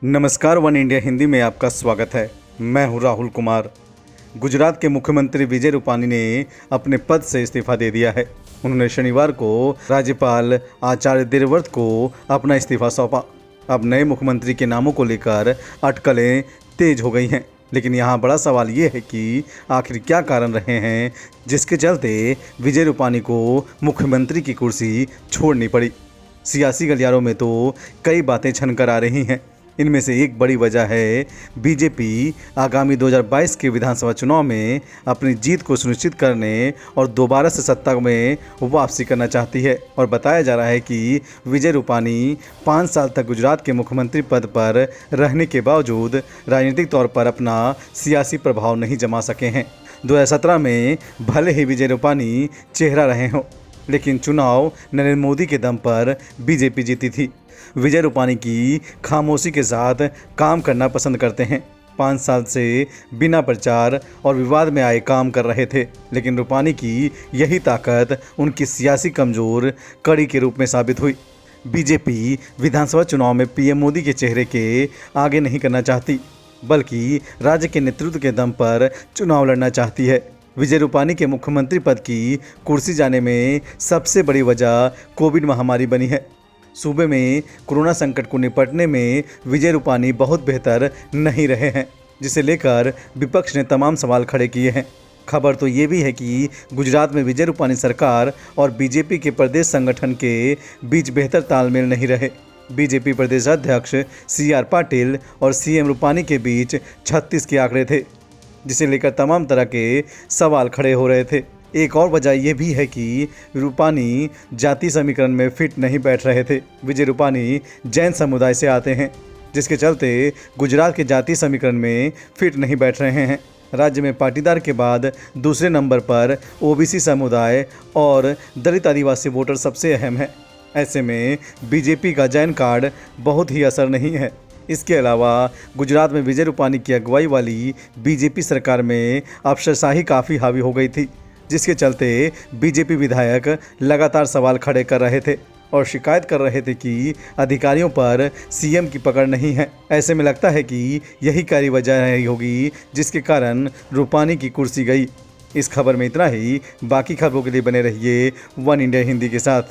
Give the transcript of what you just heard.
नमस्कार, one India Hindi में आपका स्वागत है। मैं हूं राहुल कुमार। गुजरात के मुख्यमंत्री विजय रूपानी ने अपने पद से इस्तीफा दे दिया है। उन्होंने शनिवार को राज्यपाल आचार्य देवव्रत को अपना इस्तीफा सौंपा। अब नए मुख्यमंत्री के नामों को लेकर अटकलें तेज हो गई हैं, लेकिन यहाँ बड़ा सवाल ये है कि आखिर क्या कारण रहे हैं जिसके चलते विजय रूपानी को मुख्यमंत्री की कुर्सी छोड़नी पड़ी। सियासी गलियारों में तो कई बातें छनकर आ रही हैं। इनमें से एक बड़ी वजह है बीजेपी आगामी 2022 के विधानसभा चुनाव में अपनी जीत को सुनिश्चित करने और दोबारा से सत्ता में वापसी करना चाहती है। और बताया जा रहा है कि विजय रूपानी 5 साल तक गुजरात के मुख्यमंत्री पद पर रहने के बावजूद राजनीतिक तौर पर अपना सियासी प्रभाव नहीं जमा सके हैं। 2017 में भले ही विजय रूपानी चेहरा रहे हों, लेकिन चुनाव नरेंद्र मोदी के दम पर बीजेपी जीती थी। विजय रूपानी की खामोशी के साथ काम करना पसंद करते हैं। 5 साल से बिना प्रचार और विवाद में आए काम कर रहे थे, लेकिन रूपानी की यही ताकत उनकी सियासी कमजोर कड़ी के रूप में साबित हुई। बीजेपी विधानसभा चुनाव में पीएम मोदी के चेहरे के आगे नहीं करना चाहती, बल्कि राज्य के नेतृत्व के दम पर चुनाव लड़ना चाहती है। विजय रूपानी के मुख्यमंत्री पद की कुर्सी जाने में सबसे बड़ी वजह कोविड महामारी बनी है। सूबे में कोरोना संकट को निपटने में विजय रूपानी बहुत बेहतर नहीं रहे हैं, जिसे लेकर विपक्ष ने तमाम सवाल खड़े किए हैं। खबर तो ये भी है कि गुजरात में विजय रूपानी सरकार और बीजेपी के प्रदेश संगठन के बीच बेहतर तालमेल नहीं रहे। बीजेपी प्रदेश अध्यक्ष CR पाटिल और CM रूपानी के बीच 36 के आंकड़े थे, जिसे लेकर तमाम तरह के सवाल खड़े हो रहे थे। एक और वजह यह भी है कि रूपानी जाति समीकरण में फिट नहीं बैठ रहे थे। विजय रूपानी जैन समुदाय से आते हैं, जिसके चलते गुजरात के जाति समीकरण में फिट नहीं बैठ रहे हैं। राज्य में पाटीदार के बाद दूसरे नंबर पर OBC समुदाय और दलित आदिवासी वोटर सबसे अहम है। ऐसे में बीजेपी का जैन कार्ड बहुत ही असर नहीं है। इसके अलावा गुजरात में विजय रूपानी की अगुवाई वाली बीजेपी सरकार में अफसरशाही काफ़ी हावी हो गई थी, जिसके चलते बीजेपी विधायक लगातार सवाल खड़े कर रहे थे और शिकायत कर रहे थे कि अधिकारियों पर CM की पकड़ नहीं है। ऐसे में लगता है कि यही कार्य वजह रही होगी जिसके कारण रूपानी की कुर्सी गई। इस खबर में इतना ही। बाकी खबरों के लिए बने रहिए वन इंडिया हिंदी के साथ।